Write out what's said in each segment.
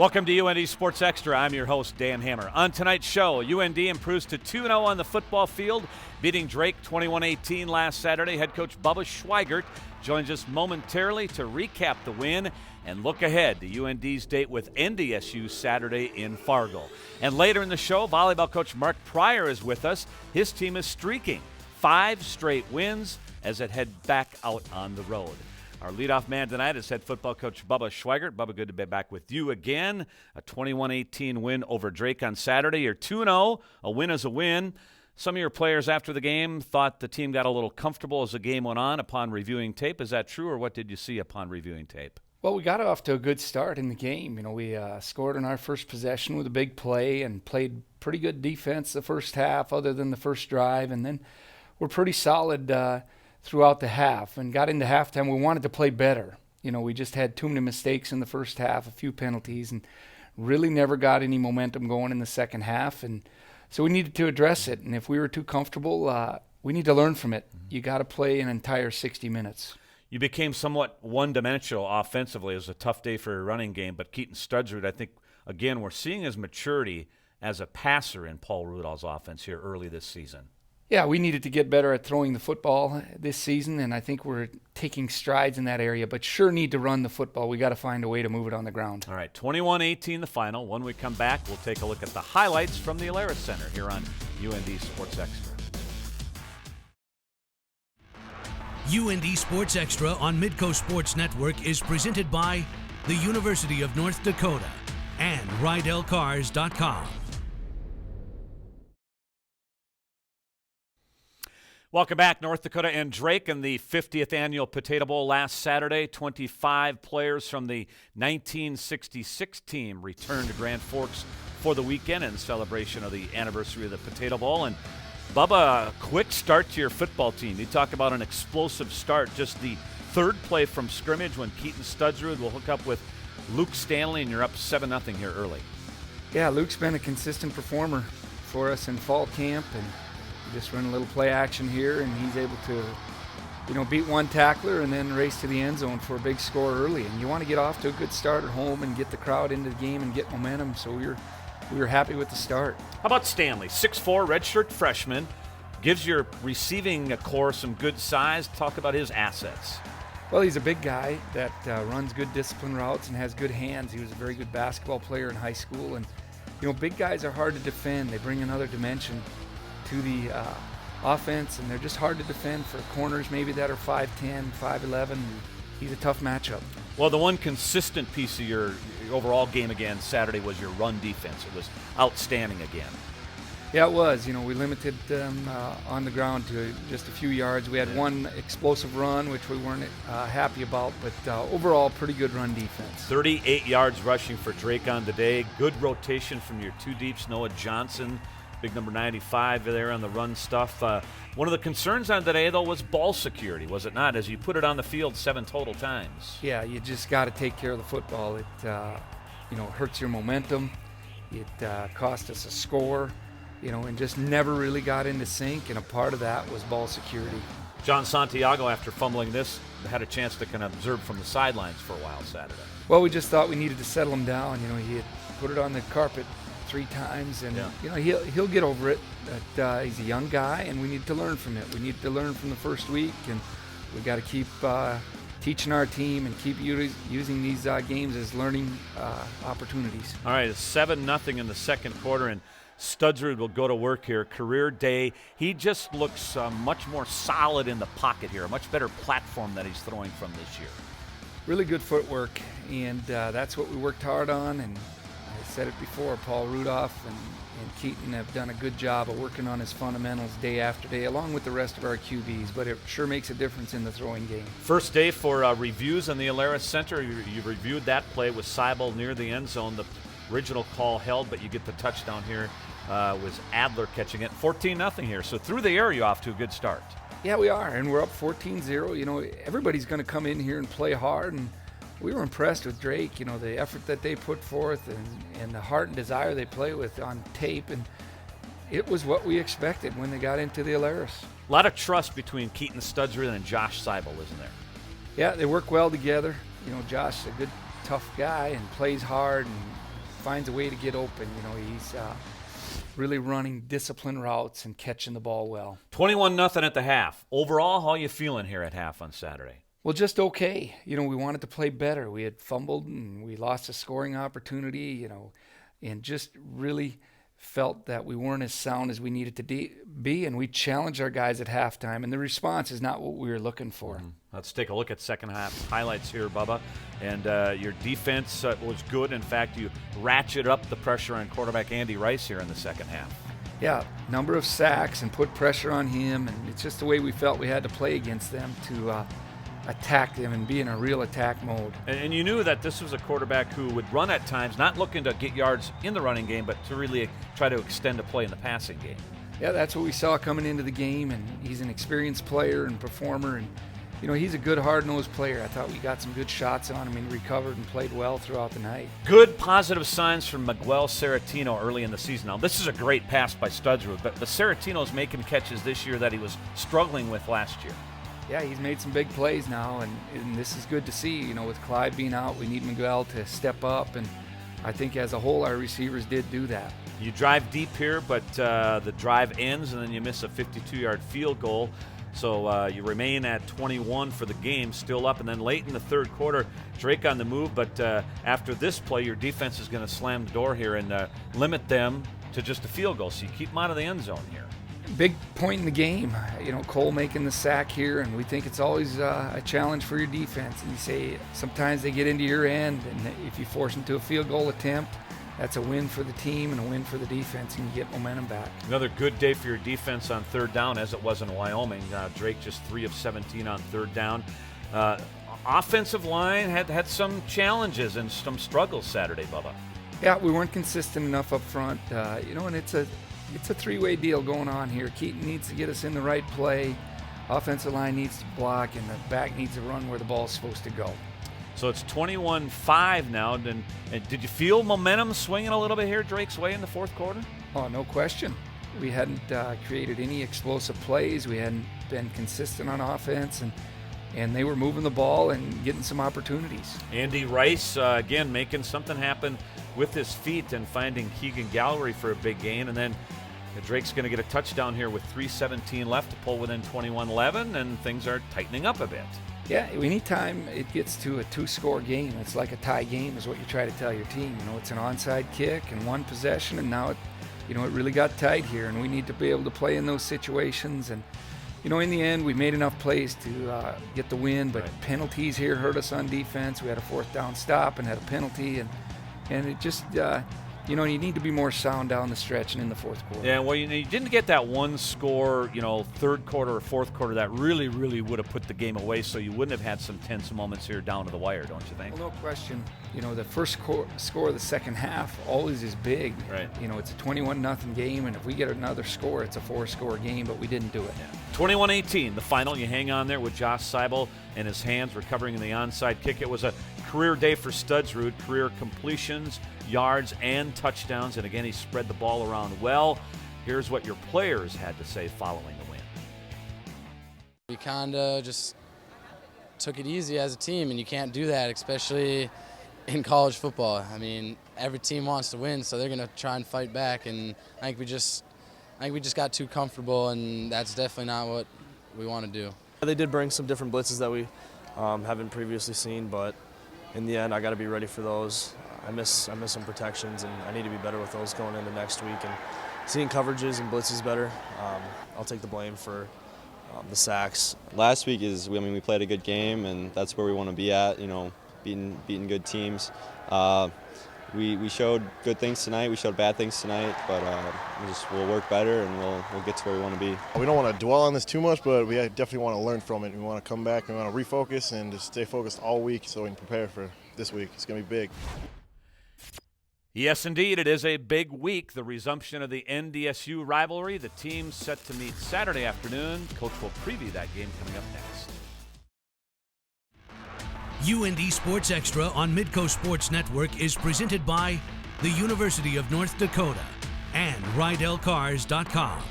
Welcome to UND Sports Extra. I'm your host, Dan Hammer. On tonight's show, UND improves to 2-0 on the football field, beating Drake 21-18 last Saturday. Head coach Bubba Schweigert joins us momentarily to recap the win and look ahead to UND's date with NDSU Saturday in Fargo. And later in the show, volleyball coach Mark Pryor is with us. His team is streaking 5 straight wins as it heads back out on the road. Our leadoff man tonight is head football coach Bubba Schweigert. Bubba, good to be back with you again. A 21-18 win over Drake on Saturday. You're 2-0. A win is a win. Some of your players after the game thought the team got a little comfortable as the game went on upon reviewing tape. Is that true, or what did you see upon reviewing tape? Well, we got off to a good start in the game. We scored on our first possession with a big play and played pretty good defense the first half other than the first drive. And then we're pretty solid throughout the half, and got into halftime. We wanted to play better. We just had too many mistakes in the first half, a few penalties, and really never got any momentum going in the second half. And so we needed to address it. And if we were too comfortable, we need to learn from it. You got to play an entire 60 minutes. You became somewhat one-dimensional offensively. It was a tough day for a running game, but Keaton Studsrud, I think, again, we're seeing his maturity as a passer in Paul Rudolph's offense here early this season. Yeah, we needed to get better at throwing the football this season, and I think we're taking strides in that area, but sure need to run the football. We got to find a way to move it on the ground. All right, 21-18 the final. When we come back, we'll take a look at the highlights from the Alerus Center here on UND Sports Extra. UND Sports Extra on Midco Sports Network is presented by the University of North Dakota and RydellCars.com. Welcome back. North Dakota and Drake in the 50th Annual Potato Bowl last Saturday. 25 players from the 1966 team returned to Grand Forks for the weekend in celebration of the anniversary of the Potato Bowl. And Bubba, a quick start to your football team. You talk about an explosive start. Just the third play from scrimmage when Keaton Studsrud will hook up with Luke Stanley, and you're up 7-0 here early. Yeah, Luke's been a consistent performer for us in fall camp, and just run a little play action here, and he's able to, beat one tackler and then race to the end zone for a big score early. And you want to get off to a good start at home and get the crowd into the game and get momentum. So we were happy with the start. How about Stanley? 6'4", redshirt freshman, gives your receiving core some good size. Talk about his assets. Well, he's a big guy that runs good discipline routes and has good hands. He was a very good basketball player in high school. And, big guys are hard to defend. They bring another dimension to the offense, and they're just hard to defend for corners maybe that are 5'10", 5'11". He's a tough matchup. Well, the one consistent piece of your overall game again Saturday was your run defense. It was outstanding again. Yeah, it was. We limited them on the ground to just a few yards. We had one explosive run, which we weren't happy about, but overall, pretty good run defense. 38 yards rushing for Drake on the day. Good rotation from your two deeps, Noah Johnson, big number 95 there on the run stuff. One of the concerns on today, though, was ball security, was it not, as you put it on the field 7 total times? Yeah, you just got to take care of the football. It hurts your momentum. It cost us a score, and just never really got into sync, and a part of that was ball security. John Santiago, after fumbling this, had a chance to kind of observe from the sidelines for a while Saturday. Well, we just thought we needed to settle him down. He had put it on the carpet 3 times, and he'll get over it. But he's a young guy, and we need to learn from it. We need to learn from the first week, and we got to keep teaching our team and keep using these games as learning opportunities. All right, it's 7-0 in the second quarter, and Studsrud will go to work here. Career day. He just looks much more solid in the pocket here. A much better platform that he's throwing from this year. Really good footwork, and that's what we worked hard on. And I said it before, Paul Rudolph and Keaton have done a good job of working on his fundamentals day after day, along with the rest of our QBs, but it sure makes a difference in the throwing game. First day for reviews in the Alerus Center. You reviewed that play with Seibel near the end zone. The original call held, but you get the touchdown here. Was Adler catching it. 14-0 here. So through the air, you're off to a good start. Yeah, we are, and we're up 14-0. Everybody's going to come in here and play hard, and we were impressed with Drake, the effort that they put forth and the heart and desire they play with on tape. And it was what we expected when they got into the Alerus. A lot of trust between Keaton Studsrud and Josh Seibel, isn't there? Yeah, they work well together. Josh is a good, tough guy and plays hard, and finds a way to get open. He's really running disciplined routes and catching the ball well. 21-0 at the half. Overall, how are you feeling here at half on Saturday? Well, just okay. We wanted to play better. We had fumbled and we lost a scoring opportunity, and just really felt that we weren't as sound as we needed to be, and we challenged our guys at halftime, and the response is not what we were looking for. Let's take a look at second half highlights here, Bubba. And your defense was good. In fact, you ratcheted up the pressure on quarterback Andy Rice here in the second half. Yeah, number of sacks and put pressure on him, and it's just the way we felt we had to play against them to attack them and be in a real attack mode. And you knew that this was a quarterback who would run at times, not looking to get yards in the running game, but to really try to extend a play in the passing game. Yeah, that's what we saw coming into the game, and he's an experienced player and performer, and he's a good hard-nosed player. I thought we got some good shots on him, and he recovered and played well throughout the night. Good positive signs from Miguel Saratino early in the season. Now, this is a great pass by Studsrud, but Saratino's making catches this year that he was struggling with last year. Yeah, he's made some big plays now, and this is good to see. With Clyde being out, we need Miguel to step up, and I think as a whole our receivers did do that. You drive deep here, but the drive ends, and then you miss a 52-yard field goal. So you remain at 21 for the game, still up. And then late in the third quarter, Drake on the move. But after this play, your defense is going to slam the door here and limit them to just a field goal. So you keep them out of the end zone here. Big point in the game. Cole making the sack here, and we think it's always a challenge for your defense. And you say sometimes they get into your end, and if you force them to a field goal attempt, that's a win for the team and a win for the defense, and you get momentum back. Another good day for your defense on third down, as it was in Wyoming. Drake just 3 of 17 on third down. Offensive line had some challenges and some struggles Saturday, Bubba. Yeah, we weren't consistent enough up front. And it's a three-way deal going on here. Keaton needs to get us in the right play. Offensive line needs to block, and the back needs to run where the ball's supposed to go. So it's 21-5 now. And did you feel momentum swinging a little bit here Drake's way in the fourth quarter? Oh, no question. We hadn't created any explosive plays. We hadn't been consistent on offense, and they were moving the ball and getting some opportunities. Andy Rice, again, making something happen with his feet and finding Keegan Gallery for a big gain. And then Drake's going to get a touchdown here with 3:17 left to pull within 21-11, and things are tightening up a bit. Yeah, anytime it gets to a two-score game, it's like a tie game is what you try to tell your team. It's an onside kick and one possession, and now it really got tight here, and we need to be able to play in those situations. And, in the end, we made enough plays to get the win, but penalties here hurt us on defense. We had a fourth down stop and had a penalty, and it just you need to be more sound down the stretch and in the fourth quarter. Yeah, well, you didn't get that one score, third quarter or fourth quarter that really, really would have put the game away, so you wouldn't have had some tense moments here down to the wire, don't you think? Well, no question. The first score of the second half always is big. Right. It's a 21-0 game, and if we get another score, it's a 4-score game, but we didn't do it. Yeah. 21-18, the final. You hang on there with Josh Seibel and his hands recovering in the onside kick. It was a career day for Studsrud, career completions, yards, and touchdowns. And again, he spread the ball around well. Here's what your players had to say following the win. We kind of just took it easy as a team, and you can't do that, especially in college football. I mean, every team wants to win, so they're going to try and fight back. And I think we just got too comfortable, and that's definitely not what we want to do. They did bring some different blitzes that we haven't previously seen, but in the end, I got to be ready for those. I miss some protections, and I need to be better with those going into next week. And seeing coverages and blitzes better, I'll take the blame for the sacks. Last week we played a good game, and that's where we want to be at. Beating good teams. We showed good things tonight. We showed bad things tonight, but we'll work better, and we'll get to where we want to be. We don't want to dwell on this too much, but we definitely want to learn from it. We want to come back and we want to refocus and just stay focused all week so we can prepare for this week. It's going to be big. Yes, indeed, it is a big week. The resumption of the NDSU rivalry. The team's set to meet Saturday afternoon. Coach will preview that game coming up next. UND Sports Extra on Midco Sports Network is presented by the University of North Dakota and rivalrycars.com.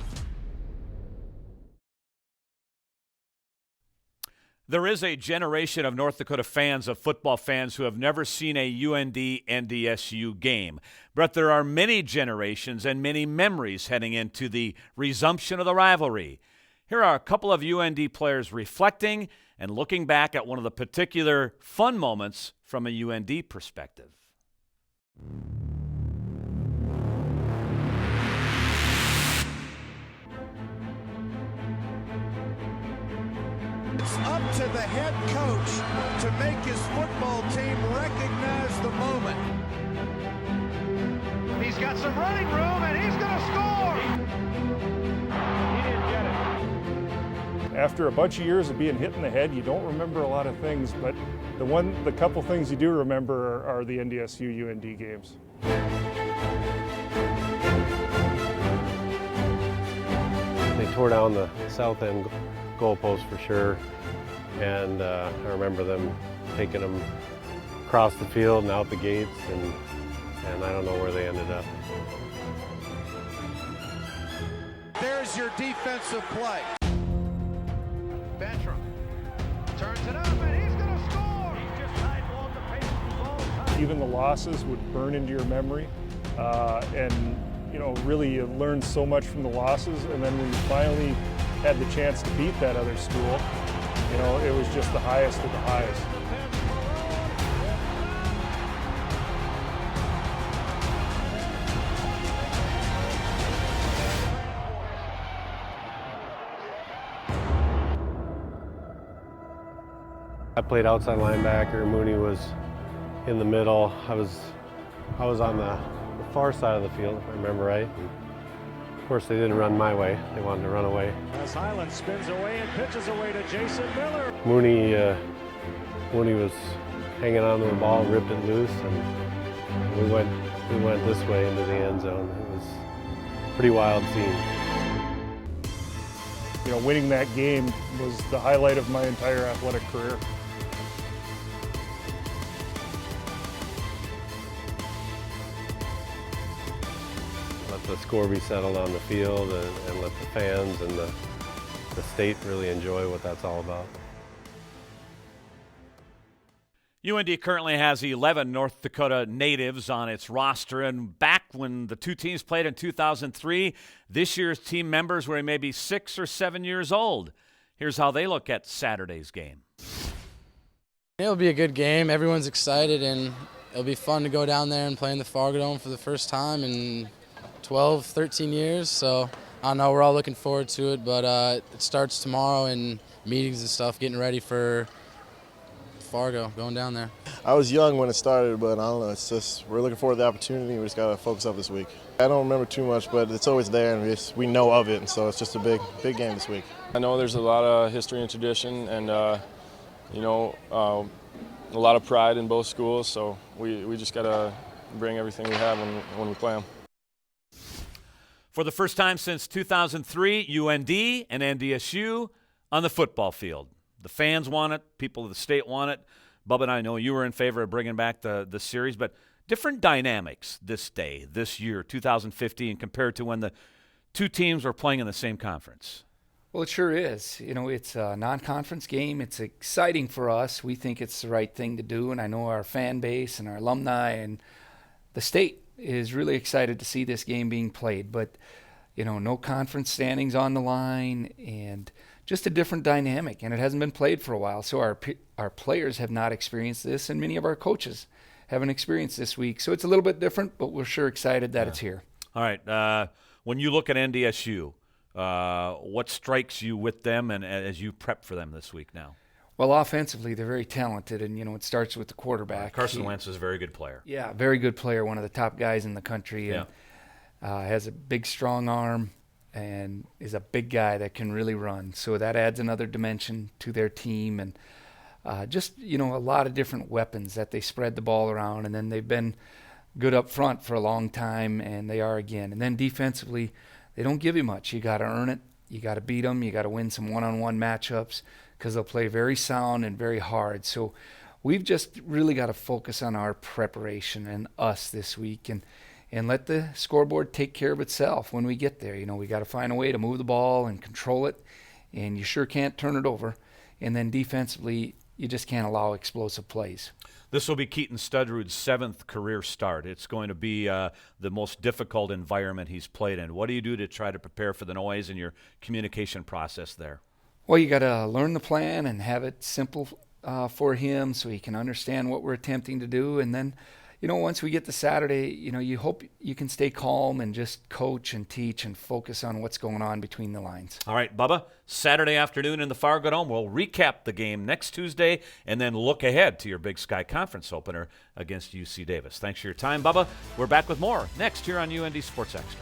There is a generation of North Dakota fans, of football fans, who have never seen a UND NDSU game. But there are many generations and many memories heading into the resumption of the rivalry. Here are a couple of UND players reflecting and looking back at one of the particular fun moments from a UND perspective. It's up to the head coach to make his football team recognize the moment. He's got some running room and he's going to score. He didn't get it. After a bunch of years of being hit in the head, you don't remember a lot of things, but the couple things you do remember are the NDSU UND games. They tore down the south end goalpost for sure, and I remember them taking them across the field and out the gates, and I don't know where they ended up. There's your defensive play. Bantram turns it up and he's going to score. He just sidewalled the pace of the ball. Even the losses would burn into your memory, and really you learned so much from the losses, and then when you finally had the chance to beat that other school, it was just the highest of the highest. I played outside linebacker. Mooney was in the middle. I was on the far side of the field, if I remember right. And of course, they didn't run my way. They wanted to run away. As Highland spins away and pitches away to Jason Miller. Mooney was hanging on to the ball, ripped it loose, and we went this way into the end zone. It was a pretty wild scene. Winning that game was the highlight of my entire athletic career. Let the score be settled on the field, and let the fans and the state really enjoy what that's all about. UND currently has 11 North Dakota natives on its roster, and back when the two teams played in 2003, this year's team members were maybe 6 or 7 years old. Here's how they look at Saturday's game. It'll be a good game. Everyone's excited, and it'll be fun to go down there and play in the Fargo Dome for the first time in 12, 13 years. So I don't know, we're all looking forward to it, but it starts tomorrow and meetings and stuff, getting ready for Fargo, going down there. I was young when it started, but I don't know, it's just, we're looking forward to the opportunity. We just got to focus up this week. I don't remember too much, but it's always there, and we know of it, and so it's just a big game this week. I know there's a lot of history and tradition, and a lot of pride in both schools, so we just got to bring everything we have when we play them. For the first time since 2003, UND and NDSU on the football field. The fans want it. People of the state want it. Bubba and I know you were in favor of bringing back the series, but different dynamics this year, 2015, compared to when the two teams were playing in the same conference. Well, it sure is. It's a non-conference game. It's exciting for us. We think it's the right thing to do, and I know our fan base and our alumni and the state is really excited to see this game being played. But, no conference standings on the line and just a different dynamic, and it hasn't been played for a while. So our players have not experienced this, and many of our coaches haven't experienced this week. So it's a little bit different, but we're sure excited that it's here. All right. When you look at NDSU, what strikes you with them and as you prep for them this week now? Well, offensively, they're very talented, and, it starts with the quarterback. Carson Wentz is a very good player. Yeah, very good player, one of the top guys in the country. Yeah. And, has a big, strong arm and is a big guy that can really run. So that adds another dimension to their team, and just, a lot of different weapons that they spread the ball around, and then they've been good up front for a long time, and they are again. And then defensively, they don't give you much. You got to earn it. You got to beat them. You got to win some one-on-one matchups because they'll play very sound and very hard. So we've just really got to focus on our preparation and us this week, and let the scoreboard take care of itself when we get there. We got to find a way to move the ball and control it, and you sure can't turn it over. And then defensively, you just can't allow explosive plays. This will be Keaton Studrud's 7th career start. It's going to be the most difficult environment he's played in. What do you do to try to prepare for the noise and your communication process there? Well, you got to learn the plan and have it simple for him so he can understand what we're attempting to do. And then, once we get to Saturday, you hope you can stay calm and just coach and teach and focus on what's going on between the lines. All right, Bubba, Saturday afternoon in the Fargo Dome. We'll recap the game next Tuesday and then look ahead to your Big Sky Conference opener against UC Davis. Thanks for your time, Bubba. We're back with more next here on UND Sports Extra.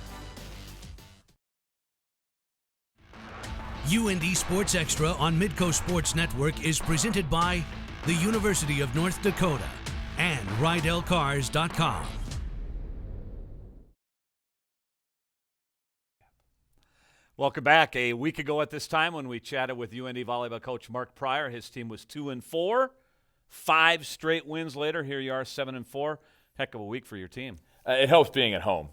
UND Sports Extra on Midco Sports Network is presented by the University of North Dakota and ridelcars.com. Welcome back. A week ago at this time when we chatted with UND volleyball coach Mark Pryor, his team was 2-4. 5 straight wins later, here you are 7-4. Heck of a week for your team. It helps being at home.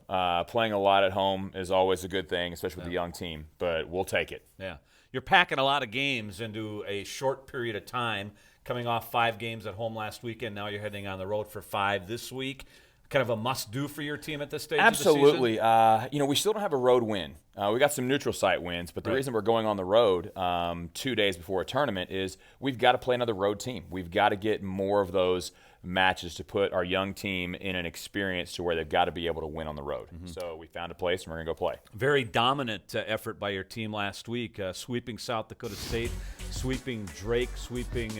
Playing a lot at home is always a good thing, especially with a young team, but we'll take it. Yeah. You're packing a lot of games into a short period of time, coming off 5 games at home last weekend. Now you're heading on the road for 5 this week. Kind of a must-do for your team at this stage Absolutely. of the season? We still don't have a road win. We got some neutral site wins, but the reason we're going on the road 2 days before a tournament is we've got to play another road team. We've got to get more of those matches to put our young team in an experience to where they've got to be able to win on the road. So we found a place, and we're going to go play. Very dominant effort by your team last week, sweeping South Dakota State, sweeping Drake, sweeping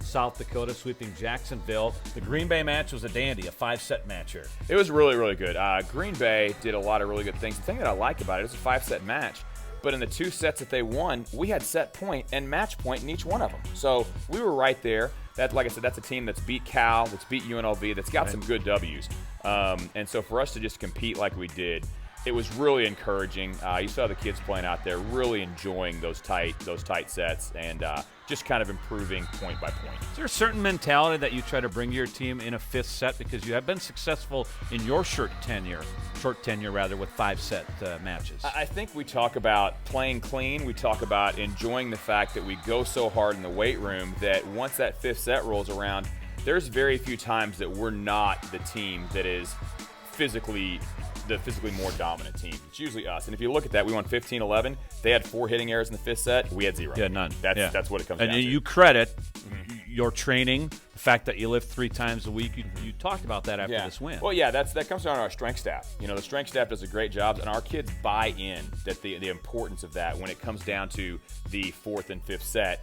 South Dakota, sweeping Jacksonville. The Green Bay match was a dandy, a 5-set match here. It was really, really good. Green Bay did a lot of really good things. The thing that I like about it is a 5-set match, but in the 2 sets that they won, we had set point and match point in each one of them. So we were right there. That, like I said, that's a team that's beat Cal, that's beat UNLV, that's got some good W's. And so for us to just compete like we did, it was really encouraging. You saw the kids playing out there, really enjoying those tight sets, and just kind of improving point by point. Is there a certain mentality that you try to bring to your team in a 5th set, because you have been successful in your short tenure with 5-set matches? I think we talk about playing clean. We talk about enjoying the fact that we go so hard in the weight room that once that 5th set rolls around, there's very few times that we're not the team that is physically more dominant team. It's usually us. And if you look at that, we won 15-11. They had 4 hitting errors in the 5th set. We had 0. Yeah, none. That's what it comes down to. And you credit your training, the fact that you lift 3 times a week. You talked about that after this win. Well, yeah, that comes down to our strength staff. The strength staff does a great job, and our kids buy in that the importance of that when it comes down to the 4th and 5th set.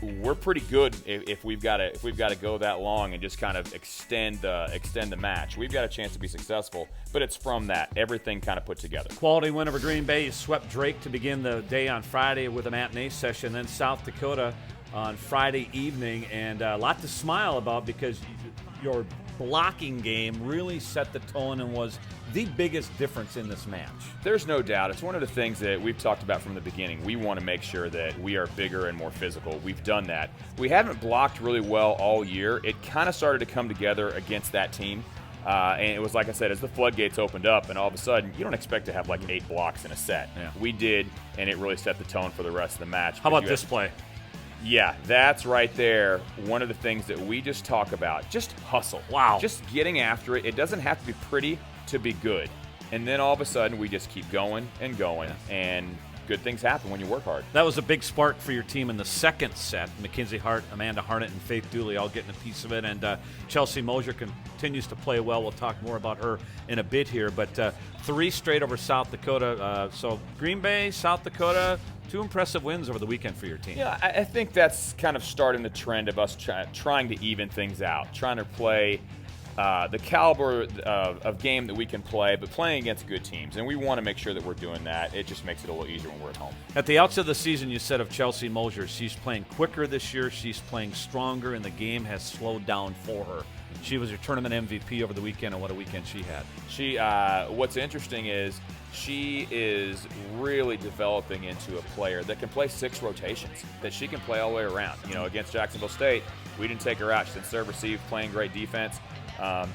We're pretty good if we've got to go that long and just kind of extend the match. We've got a chance to be successful, but it's from that everything kind of put together. Quality win over Green Bay. You swept Drake to begin the day on Friday with a matinee session, then South Dakota on Friday evening, and a lot to smile about because your blocking game really set the tone and was the biggest difference in this match. There's no doubt. It's one of the things that we've talked about from the beginning. We want to make sure that we are bigger and more physical. We've done that. We haven't blocked really well all year. It kind of started to come together against that team. And it was, like I said, as the floodgates opened up, and all of a sudden, you don't expect to have like 8 blocks in a set. Yeah. We did, and it really set the tone for the rest of the match. How about this play? Yeah, that's right there. One of the things that we just talk about. Just hustle. Wow. Just getting after it. It doesn't have to be pretty to be good. And then all of a sudden, we just keep going and going, and good things happen when you work hard. That was a big spark for your team in the 2nd set. Mackenzie Hart, Amanda Harnett, and Faith Dooley all getting a piece of it, and Chelsea Mosier continues to play well. We'll talk more about her in a bit here, but 3 straight over South Dakota. So Green Bay, South Dakota, 2 impressive wins over the weekend for your team. Yeah, I think that's kind of starting the trend of us trying to even things out, trying to play the caliber of game that we can play, but playing against good teams. And we want to make sure that we're doing that. It just makes it a little easier when we're at home. At the outset of the season, you said of Chelsea Mosier, she's playing quicker this year, she's playing stronger, and the game has slowed down for her. She was your tournament MVP over the weekend, and what a weekend she had. What's interesting is she is really developing into a player that can play 6 rotations, that she can play all the way around. Against Jacksonville State, we didn't take her out. She did serve, receive, playing great defense.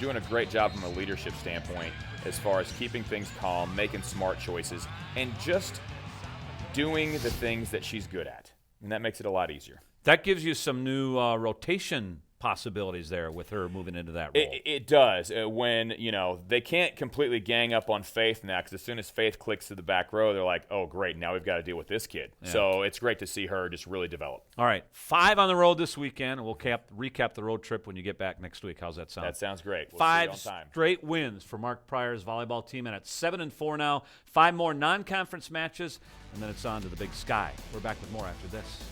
Doing a great job from a leadership standpoint as far as keeping things calm, making smart choices, and just doing the things that she's good at. And that makes it a lot easier. That gives you some new rotation possibilities there with her moving into that role. It does. When, they can't completely gang up on Faith now, because as soon as Faith clicks to the back row, they're like, oh, great, now we've got to deal with this kid. Yeah. So it's great to see her just really develop. All right, 5 on the road this weekend. We'll recap the road trip when you get back next week. How's that sound? That sounds great. We'll 5 see you on time. straight wins for Mark Pryor's volleyball team, and at 7-4 now. 5 more non-conference matches, and then it's on to the Big Sky. We're back with more after this.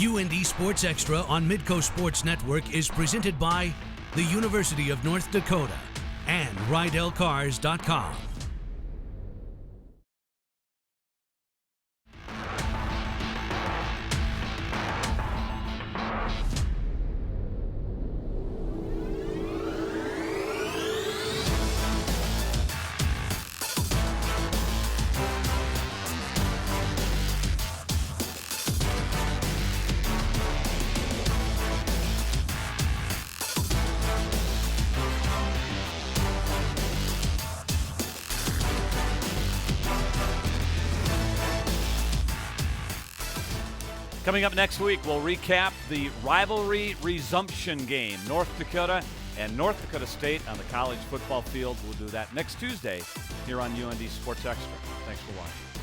UND Sports Extra on Midco Sports Network is presented by the University of North Dakota and rivalry.com. Coming up next week, we'll recap the rivalry resumption game, North Dakota and North Dakota State on the college football field. We'll do that next Tuesday here on UND Sports Extra. Thanks for watching.